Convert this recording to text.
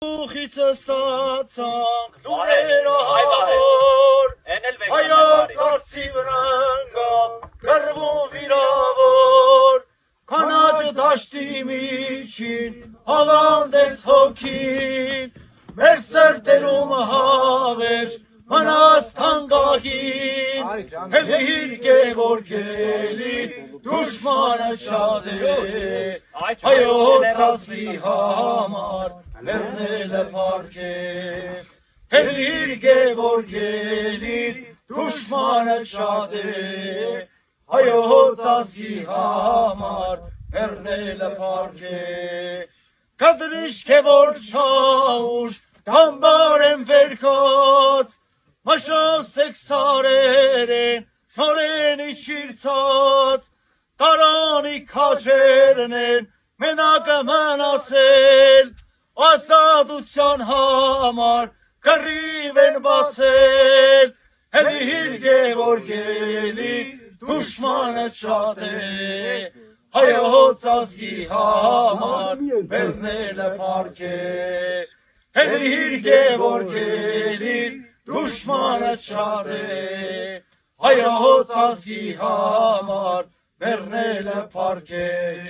Ուխիցը ստացանք լուներավոր, հայոց արցի վրանգա կրվում վիրավոր, կանաչ դաշտի միջին հավանդեց հոգին, մեր սրտերում հավեր մնաց թանկագին, հելիր Գևորգելի դուշմանը շատ է, հայոց ազգի համար լեռնել է պարքեր, հելիր Գևորգելի դուշմանը շատ է, հայոց ազգի համար լեռնել է պարքեր, կադրիշ Գևորգ չաուշ Կամբար եմ վերքած, մաշասեք սարեր են, նորեն իջիրցած, տարանի քաջերն են, մենակը մնացել, ազատության համար կռիվ են բացել, հելիր Գևորգելի դուշմանը շատ է, հայոց ազգի համար բեռնել է պարքեր, հելիր Գևորգելի դուշմանը շատ է, հայոց ազգի համար բեռնել է պարքեր,